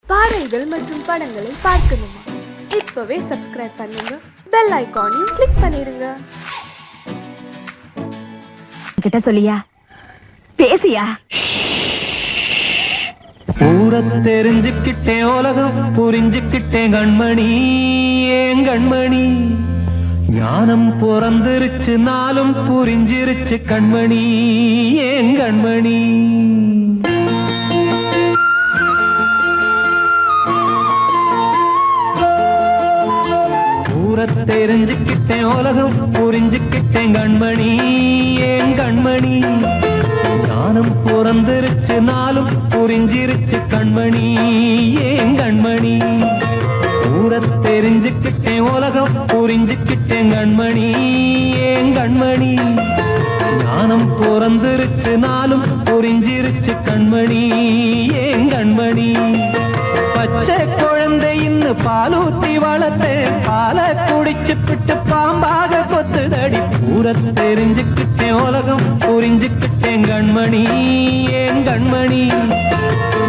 பாடல்கள் மற்றும் படங்களை பார்க்கணுமா? இப்பவே சப்ஸ்கிரைப் பண்ணுங்க, பெல் ஐகானையும் கிளிக் பண்ணிருங்க. கிட்ட சொல்லியா பேசியா? ஊரை தெரிஞ்சுக்கிட்டேன், உலகம் புரிஞ்சுக்கிட்டேன் கண்மணி, ஏன் கண்மணி. ஞானம் பிறந்திருச்சு, நாளும் புரிஞ்சிருச்சு கண்மணி, ஏன் கண்மணி. ஊரை தெரிஞ்சுக்கிட்டேன், உலகம் புரிஞ்சுக்கிட்டேன் கண்மணி, ஏன் கண்மணி. ஞானம் பிறந்திருச்சு, நாளும் புரிஞ்சிருச்சு கண்மணி, ஏன் கண்மணி. ஊரை தெரிஞ்சுக்கிட்டேன், உலகம் புரிஞ்சுக்கிட்டேன் கண்மணி, ஏன் கண்மணி. ஞானம் பிறந்திருச்சு, நாளும் புரிஞ்சிருச்சு கண்மணி, ஏன் கண்மணி. பச்சை குழந்தை இன்னும் பாலூத்தி வளர்த்தேன், பாலை குடிச்சு பிட்டு பாம்பாக கொத்துதடி. ஊரை தெரிஞ்சுக்கிட்டேன், உலகம் புரிஞ்சுக்கிட்டேன் கண்மணி, ஏன் கண்மணி.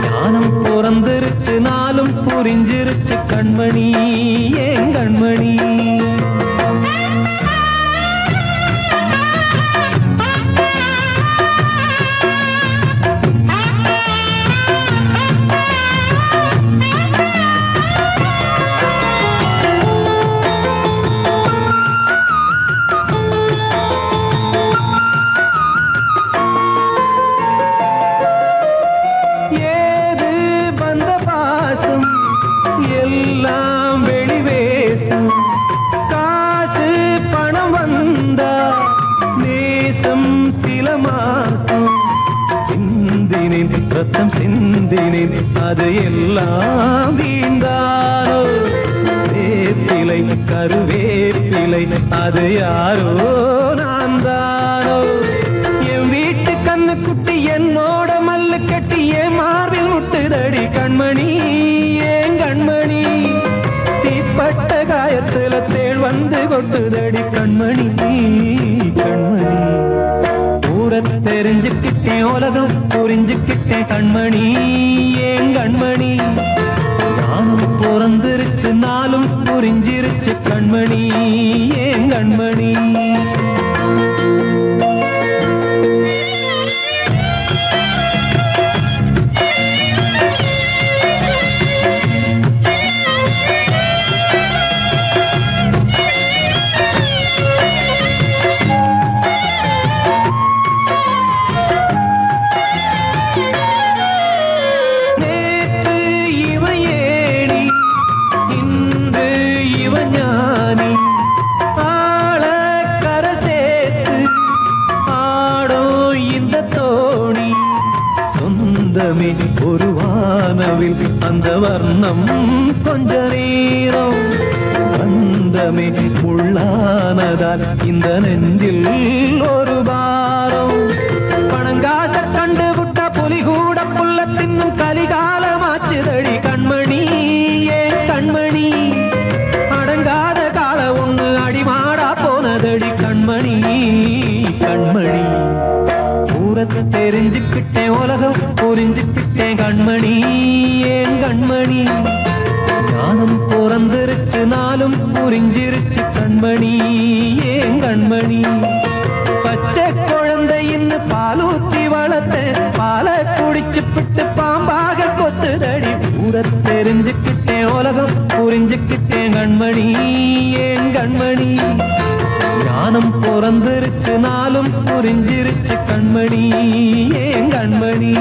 ஞானம் பிறந்திருச்சு, நாளும் புரிஞ்சிருச்சு கண்மணி, ஏன் கண்மணி. ரத்தம் சிந்தினேன், அது எல்லாம் வீண்டானோ. வேப்பிலை கருவேப்பிலை, அது யாரோ நான் தானோ. என் வீட்டு கண்ணு குட்டி என்னோட மல்லு கட்டி என் மார்பில் முட்டுதடி கண்மணி, ஏன் கண்மணி. தீப்பட்ட காயத்துல தேள் வந்து கொட்டுதடி கண்மணி, கண்மணி. ஊரை தெரிஞ்சுக்கிட்டேன், உலகம் புரிஞ்சுக்கிட்டேன் கண்மணி, ஏன் கண்மணி. நானும் பிறந்திருச்சு, நாளும் புரிஞ்சிருச்சு கண்மணி, ஏன் கண்மணி. ஒரு வானவில் அந்த வர்ணம் கொஞ்ச நேரம் வந்தமே உள்ளானதால் இந்த நெஞ்சில் ஒரு பாரம். பணங்காச கண்டு விட்ட புலி கூட புல்ல தின்னும் கலிகாலமாச்சுதடி கண்மணி, ஏன் கண்மணி. அடங்காத கால ஒண்ணு அடிமாடா போனதடி கண்மணி, கண்மணி. ஊரை தெரிஞ்சுக்கிட்டேன், உலகம் புரிஞ்சுக்கிட்டேன் கண்மணி, ஏன் கண்மணி. ஞானம் பிறந்திருச்சு, நாளும் புரிஞ்சிருச்சு கண்மணி, ஏன் கண்மணி. பச்சை குழந்தை இன்னும் பாலூத்தி வளர்த்தேன், பாலை குடிச்சு பிட்டு பாம்பாக கொத்துதடி. ஊரை தெரிஞ்சுக்கிட்டேன், உலகம் புரிஞ்சுக்கிட்டேன் கண்மணி, ஏன் கண்மணி. ஞானம் பிறந்திருச்சு, நாளும் புரிஞ்சிருச்சு கண்மணி, ஏன் கண்மணி.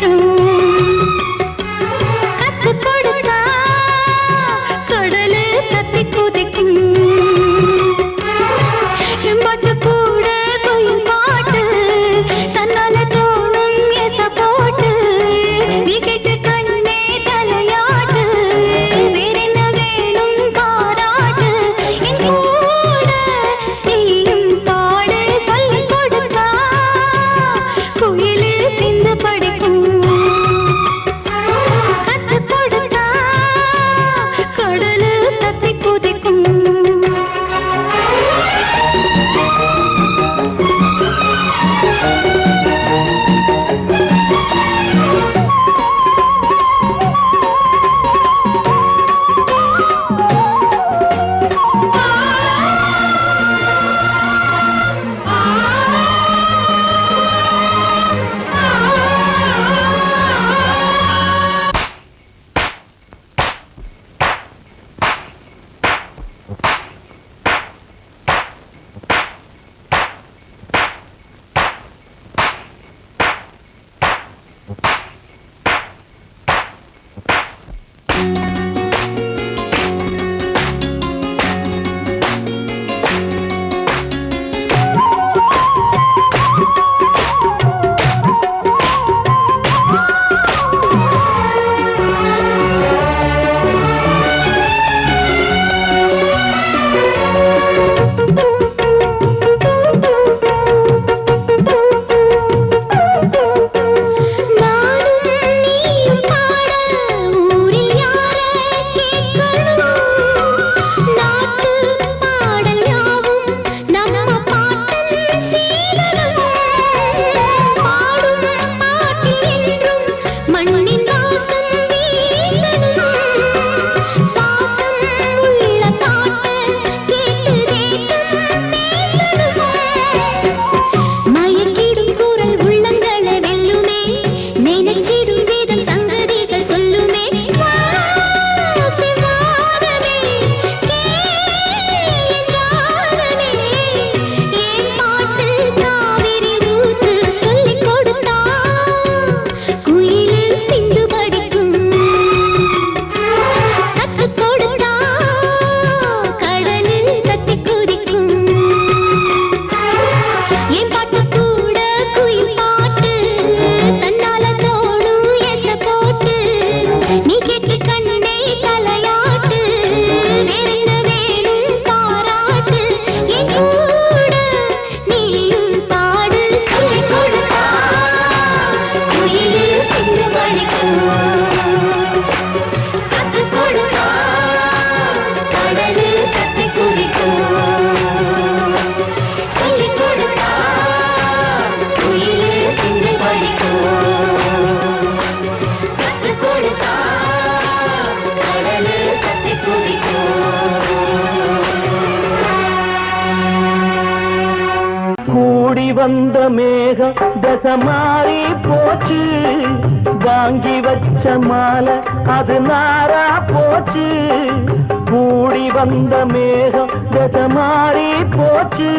படிக்கும் கத்து கொடுத்தா கடலு தத்தி குதிக்கும் எம்பாட்டு கூட கோயில் பாட்டு தன்னால தோணும் எச போட்டு நீ கேட்டு கண்ணே தலையாட்டு வேறென்ன வேணும் பாராட்டு என் கூட நீயும் பாடு சொல்லிக் கொடுத்தா குயிலு சிந்து படிக்கும் கத்து கொடுத்தா கடலு தத்தி குதிக்கும் வந்த மேகம் தசை மாறி போச்சு வாங்கி வச்ச மாலை அது நாரா போச்சு கூடி வந்த மேகம் தசை மாறி போச்சு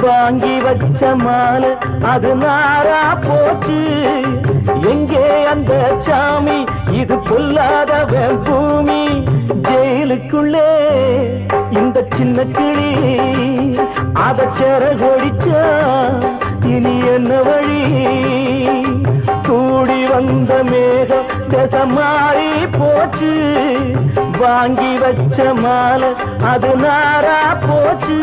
வாங்கி வச்ச மாலை அது நாரா போச்சு எங்கே அந்த சாமி இது பொல்லாதவன் பூமி ஜெயிலுக்குள்ளே இந்த சின்ன கிளி அத செரகொடிச்சா இனி என்ன வழி கூடி வந்த மேகம் தசை மாறி போச்சு வாங்கி வச்ச மாலை அது நாரா போச்சு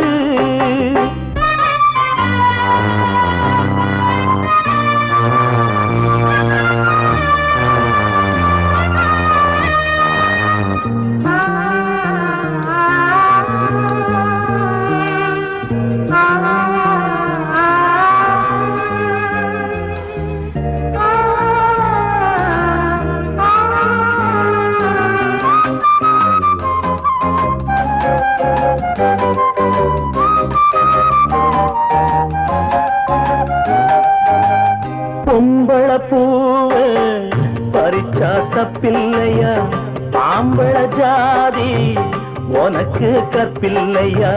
பொம்பள பூவ பறிச்சா தப்பில்லையா ஆம்பள ஜாதி உனக்கு கற்பில்லையா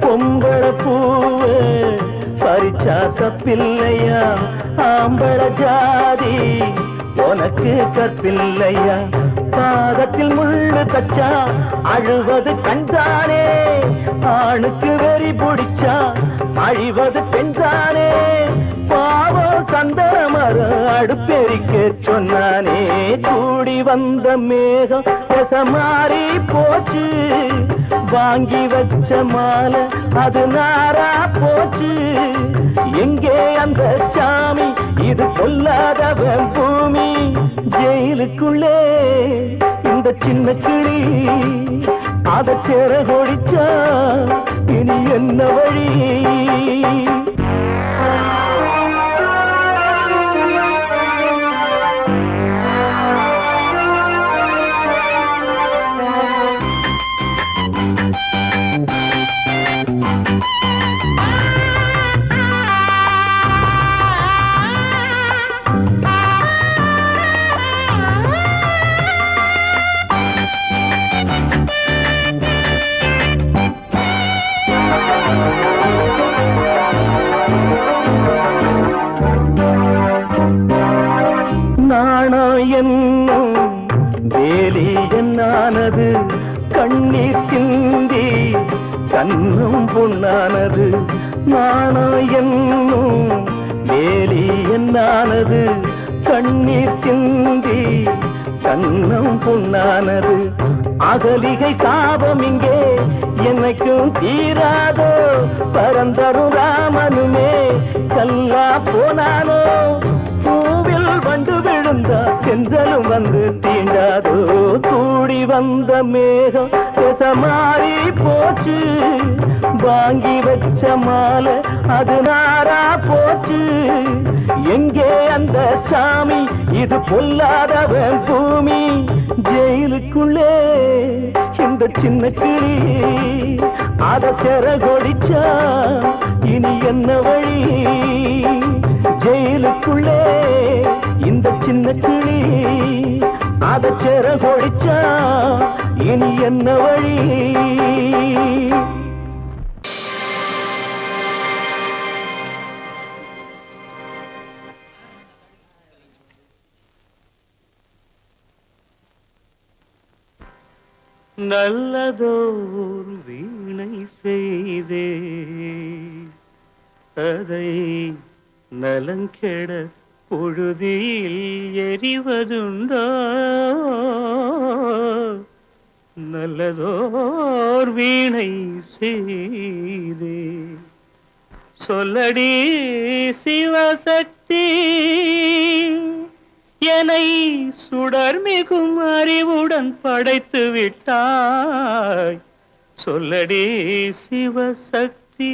பொம்பள பூவ பறிச்சா தப்பில்லையா ஆம்பள ஜாதி உனக்கு கற்பில்லையா பாதத்தில் முள்ளு தச்சா அழுவது கண்தானே ஆணுக்கு வெறி பிடிச்சா அழிவது பெண்தானே பாவம் சந்தன மரம் அடுப்பெரிக்க சொன்னானே கூடி வந்த மேகம் மாறி போச்சு வாங்கி வச்ச மாலை அது நாரா போச்சு எங்கே அந்த சாமி இது கொல்லாதவன் பூமி ஜெயிலுக்குள்ளே இந்த சின்ன கிளி அத சேர கொடிச்சா இனி என்ன வழி என்னும் வேலி என்னானது கண்ணீர் சிந்தி கண்ணும் பொன்னானது நாணம் என்னும் வேலி என்னானது கண்ணீர் சிந்தி கண்ணும் பொன்னானது அகலிகை சாபம் இங்கே என்னைக்கும் தீராதோ பரந்தரும் ராமனுமே கல்லா போனானோ பூவில் வண்டு விழுந்தா செஞ்சலும் வந்து தீண்டாதோ கூடி வந்த மேகம் மாறி போச்சு வாங்கி வச்ச மாலை அது நாரா போச்சு எங்கே அந்த சாமி இது பொல்லாதவன் பூமி ஜெயிலுக்குள்ளே இந்த சின்ன கிளி அத செர கொடிச்சா இனி என்ன வழி ஜெயிலுக்குள்ளே இந்த சின்ன கிளி அத செர கொடிச்சா இனி என்ன வழி நல்லதோர் வீணை செய்தே அதை நலங்கெட பொழுதில் எறிவதுண்டோ நல்லதோர் வீணை செய்தே சொல்லடி சிவசக்தி என்னை சுடர் மிகும் அறிவுடன் படைத்து விட்டாய் சொல்லடி சிவசக்தி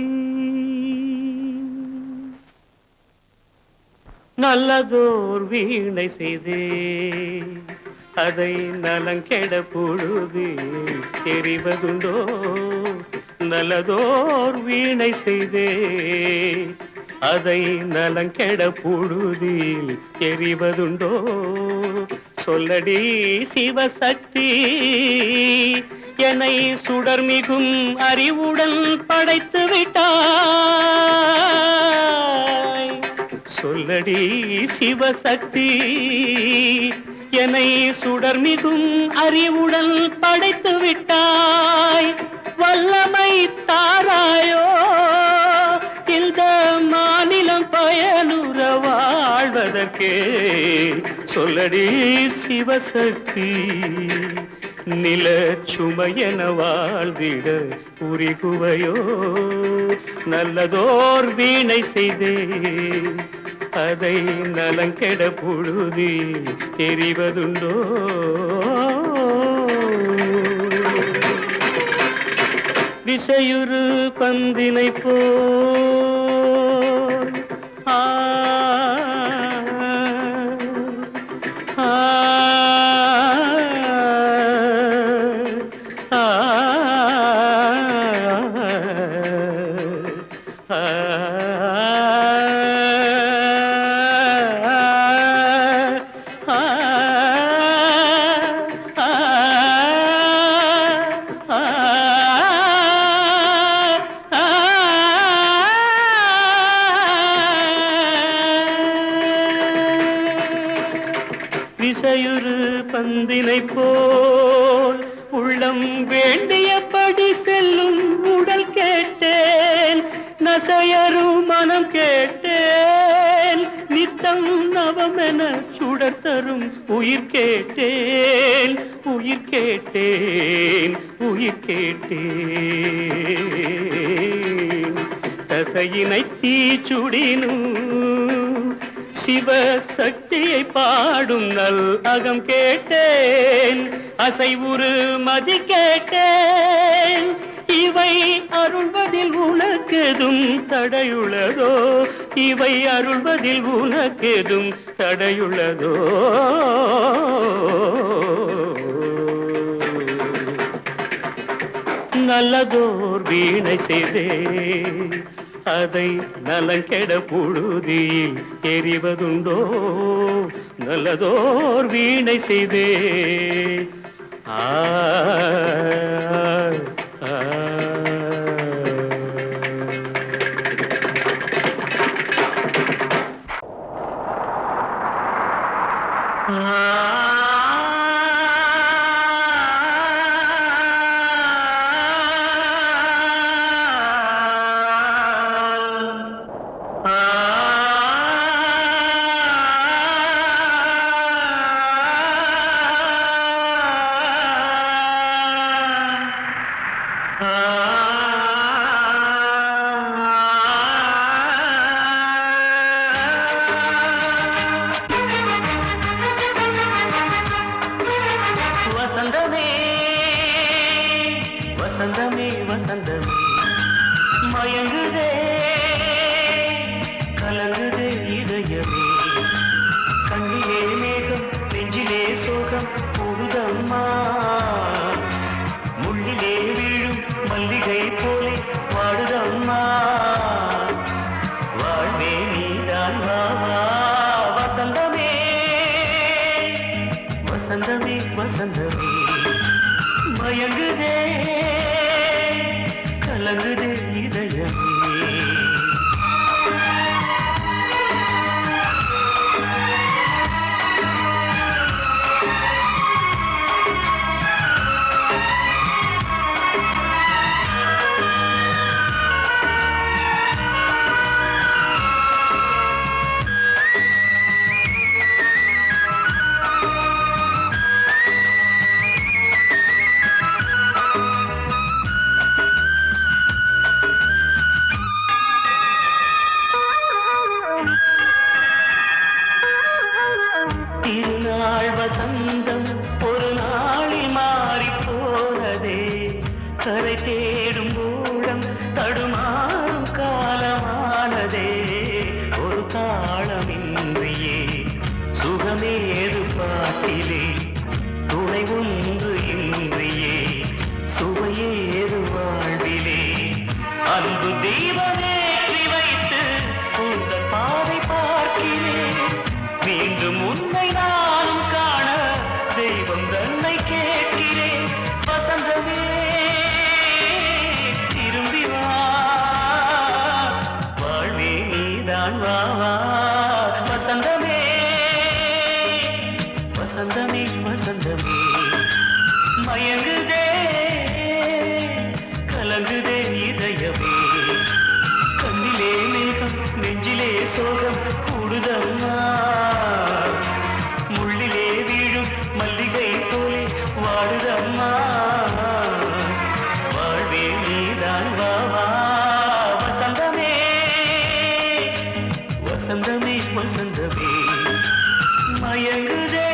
நல்லதோர் வீணை செய்தே அதை நலங்கெட பொழுது எறிவதுண்டோ நல்லதோர் வீணை செய்தே அதை நலங்கெட பொழுதில் எறிவதுண்டோ சொல்லடி சிவசக்தி என்னை சுடர் மிகும் அறிவுடன் படைத்து விட்டாய் சொல்லடி சிவசக்தி என்னை சுடர் மிகும் அறிவுடன் படைத்து விட்டாய் வல்லமை தாராயோ இந்த மாநிலம் பயனுற வாழ்வதற்கே சொல்லடி சிவசக்தி நில சுமையென வாழ்ந்திட புரிகுவையோ நல்லதோர் வீணை செய்தே அதை நலங்கெட பொழுதில் தெரிவதுண்டோ விசையுறு பந்தினை போல் ஆ இசையுறு பந்தினை போல் உள்ளம் வேண்டியபடி செல்லும் உடல் கேட்டேன், நசையரும் மனம் கேட்டேன், நித்தம் நவமென சுடர் தரும் உயிர் கேட்டேன், உயிர் கேட்டேன், உயிர் கேட்டேன். தசையினை தீச்சுடினும் சிவசக்தியை பாடும் நல் அகம் கேட்டேன், அசைவுறு மதி கேட்டேன். இவை அருள்வதில் உனக்கெதும் தடையுள்ளதோ, இவை அருள்வதில் உனக்கெதும் தடையுள்ளதோ. நல்லதோர் வீணை செய்தே அதை நலங்கெட புழுதியில் எறிவதுண்டோ, நல்லதோர் வீணை செய்தே. ஆ வசந்தமே வசந்தமே மயங்குதே கலங்குதே இதயமே, கண்ணிலே மேகம் நெஞ்சிலே சோகம் கூடுதம்மா, முள்ளிலே வீழும் மல்லிகை போலே வாடுதம்மா, வாழ்வே நீதான் வாவா. வசந்தமே வசந்தமே வசந்தமே மயங்குதே கலங்குதே இதயமே. திருநாள் வசந்தம் ஒரு நாளில் மாறி போனதே, கரை தேடும் ஊடம் தடுமாறும் காலமானதே, ஒரு தாளமின்றியே சுகமேது பாட்டிலே, துணை ஒன்று இன்றியே சுவையேது வாழ்விலே, அன்பு தீபமேற்றி வைத்து உங்கள் பாதை பார்க்கிறேன், மீண்டும் உன்னை நானும் காண தெய்வம் தன்னை கேட்கிறேன். வசந்தமே திரும்பி வா, வாழ்வே நீதான் வாவா. வசந்தமே வசந்தமே வசந்தமே மயங்குதே கலங்குதே இதயமே, கண்ணிலே மேகம் நெஞ்சிலே சோகம் கூடுதம்மா, முள்ளிலே வீழும் மல்லிகை போலே வாடுதம்மா, வாழ்வே நீதான் வாவா. வசந்தமே வசந்தமே வசந்தமே மயங்குதே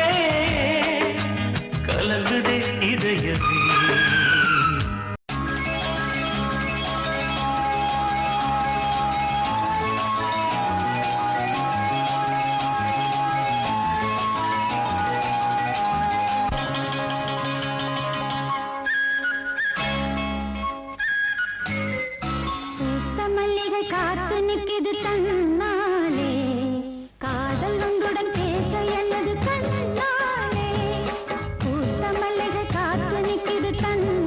கலங்குதே இதயமே. மல்லிகை காத்து நிற்கிது தன்னாலே, காதல் ஒன்றுடன் பேச என்னது கண்ணாலே, பூத்த மல்லிகை காத்து நிற்கிது தன்னாலே.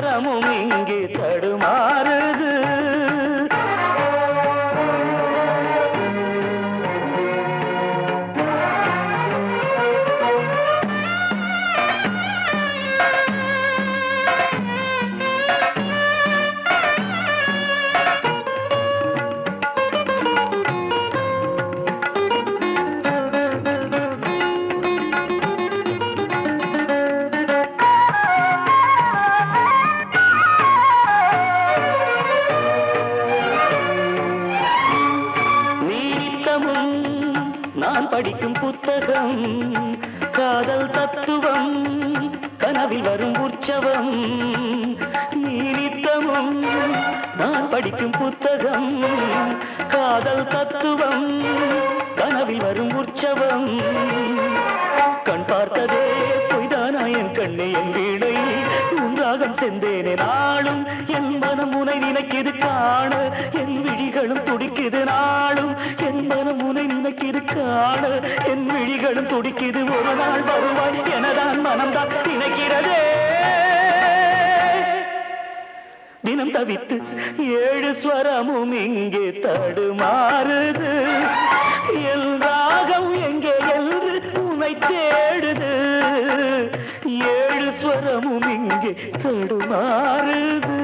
ஸ்வரமும் இங்கே தடுமாறுது. நான் படிக்கும் புத்தகம் காதல் தத்துவம் கனவில் வரும் உற்சவம். நித்தமும் நான் படிக்கும் புத்தகம் காதல் தத்துவம் கனவில் வரும் உற்சவம். கண் பார்த்ததே பொய்தானா என் கண்ணே என் வீணை உன்றாகம் சென்றேனே நாளும். என் மனம் உனை நினைக்கிது காண என் விழிகளும் துடிக்குது நாளும். என் மனம் உனை நினைக்கிது காண என் விழிகளும் துடிக்குது. ஒரு நாள் வருவாய் எனதான் மனம்தான் நினைக்கிறதே. தினம் தவித்து 7 ஸ்வரமும் இங்கே தடுமாறுது. என் ராகம் எங்கே என்று உன்னை தேடுது. 7 ஸ்வரமும் இங்கே தடுமாறுது.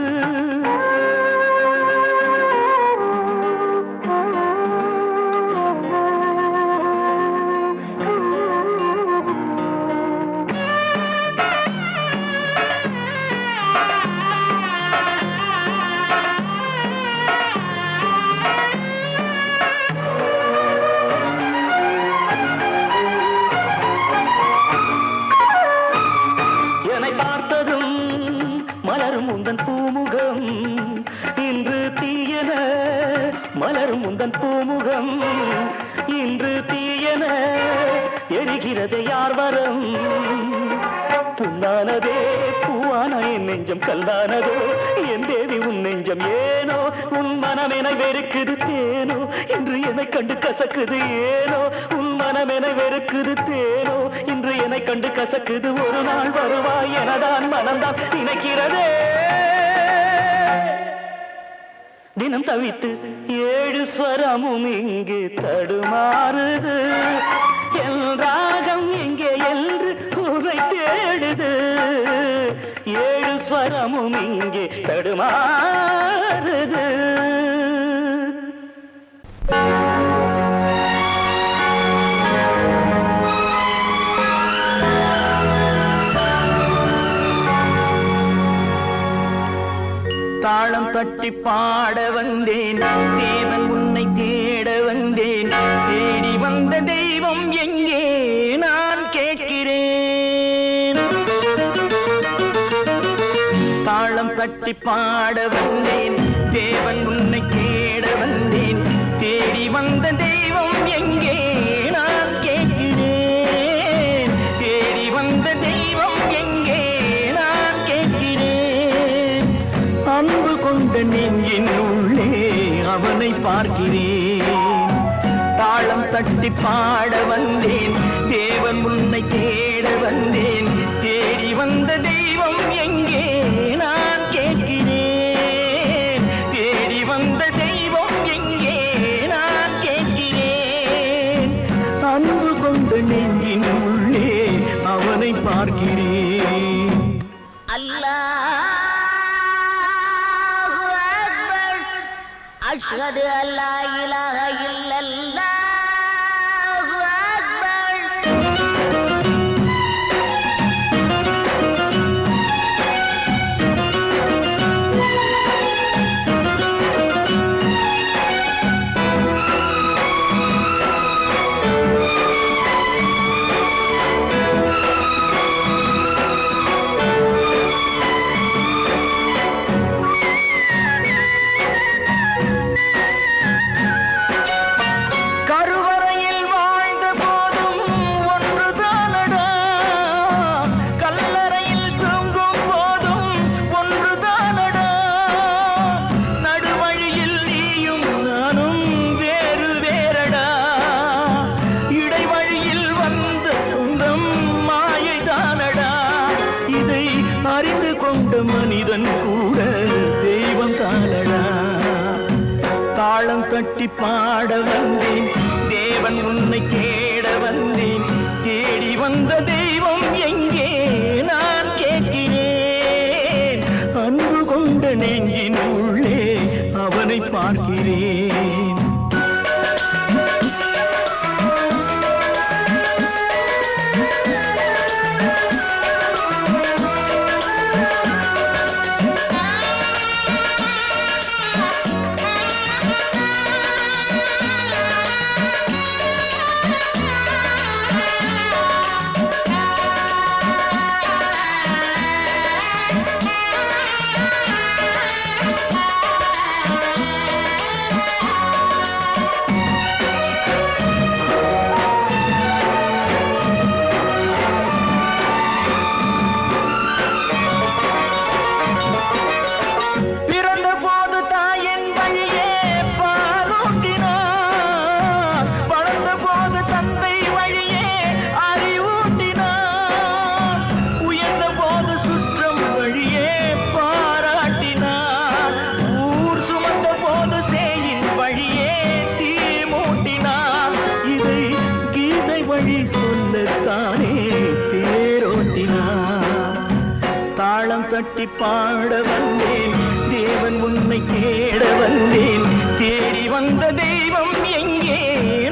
மலரும் உந்தன் பூமுகம் இன்று தீயன. மலரும் உந்தன் பூமுகம் இன்று தீயன எரிகிறது யார் வரம். புண்ணானதே பூவான என் நெஞ்சம் கல்லானதோ என் தேவி உன் நெஞ்சம் ஏனோ. உன் மனம் என வெறுக்குது தேனோ இன்று என்னை கண்டு கசக்குது ஏனோ. உன் மனம் என வெறுக்குது தேனோ இன்று என்னை கண்டு கசக்குது. ஒரு நாள் வருவாய் எனதான் மனம்தான் நினைக்கிறதே. தினம் தவித்து 7 ஸ்வரமும் இங்கே தடுமாறுது. என் ராகம் எங்கே என்று உன்னை தேடுது. 7 ஸ்வரமும் இங்கே தடுமாறுது. தாளம் தட்டி பாட வந்தேன் தேவன் உன்னை தேட வந்தேன். தேடி வந்த தெய்வம் எங்கே நான் கேட்கிறேன். தாளம் தட்டி பாட வந்தேன் தேவன் உன்னை தேட வந்தேன். தேடி வந்த தெய்வம் எங்கே நான் கேட்கிறேன். தேடி வந்த தெய்வம் எங்கே நான் கேட்கிறேன். அன்பு கொண்ட நெஞ்சின் உள்ளே அவனை பார்க்கிறேன். தாளம் தட்டி பாட வந்தேன் தேவன் உன்னை தேட வந்தேன். தேடி வந்த தெய்வம் எங்கே நான் கேட்கிறேன். தேடி வந்த தெய்வம் எங்கே நான் கேட்கிறேன். அன்பு கொண்ட நெஞ்சின் உள்ளே அவனை பார்க்கிறேன். அஷ்ஹது அல்லா இலாஹ இல்லல்லாஹு அக்பர். தட்டி பாட வந்தேன், தேவன் உன்னை கேட வந்தேன். தேடி வந்த தெய்வம் எங்கே நான் கேட்கிறேன். அன்பு கொண்ட நெஞ்சின் உள்ளே அவனை பார்க்கிறேன். தட்டி பாட வந்தேன், தேவன் உன்னை கேட வந்தேன். தேடி வந்த தெய்வம் எங்கே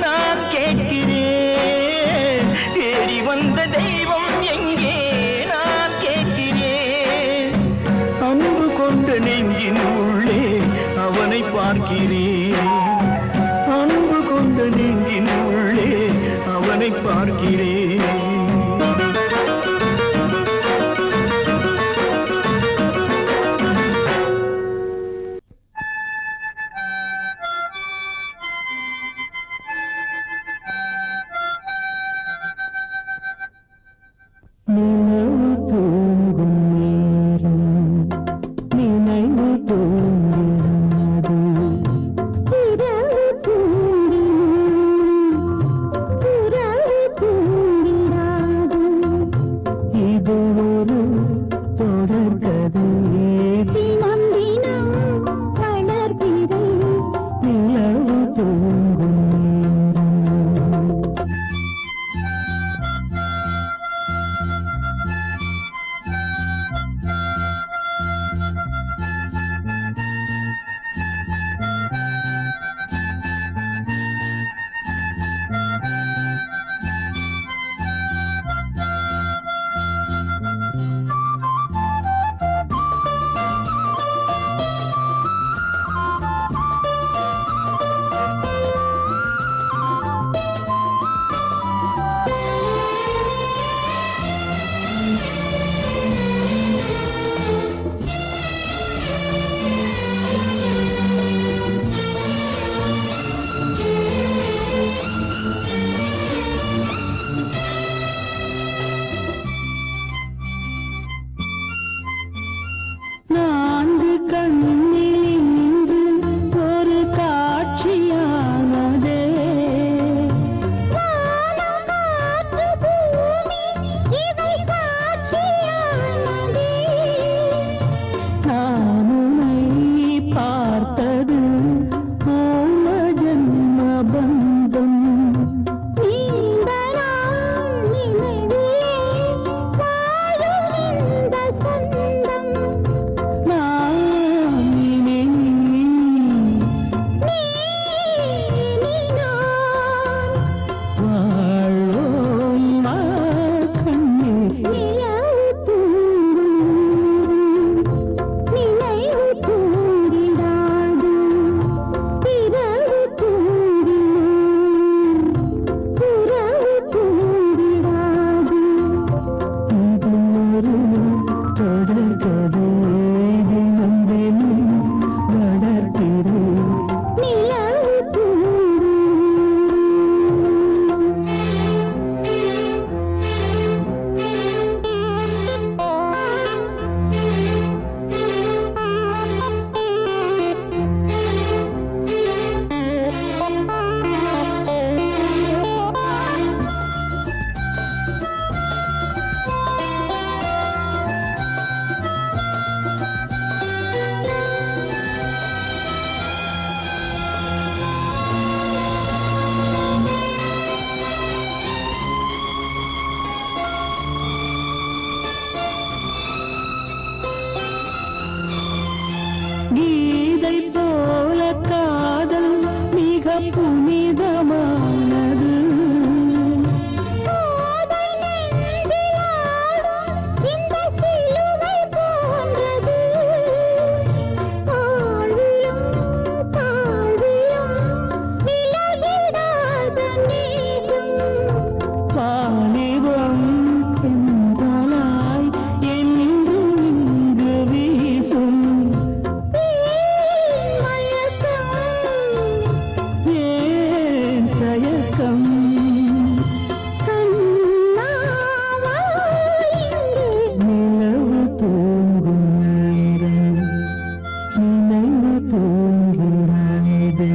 நான் கேட்கிறேன். தேடி வந்த தெய்வம் எங்கே நான் கேட்கிறேன். அன்பு கொண்ட நெஞ்சின் உள்ளே அவனை பார்க்கிறேன். அன்பு கொண்ட நெஞ்சின் உள்ளே அவனை பார்க்கிறேன். கீதை போல காதல் மிக புனிதமானது. வாலிபம் சென்றலாய் என்றும் இங்கு வீசும். ஏன் தயக்கம்? நிலவு தூங்கும் நேரம் நினைவு தூங்கிறது.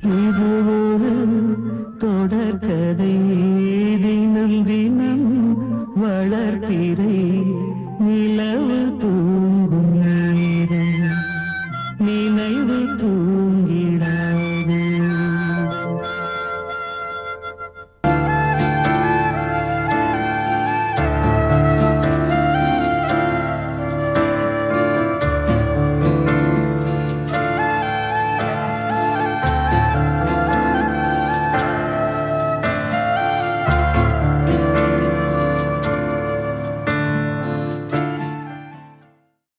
இது ஒரு தொடர்கதை.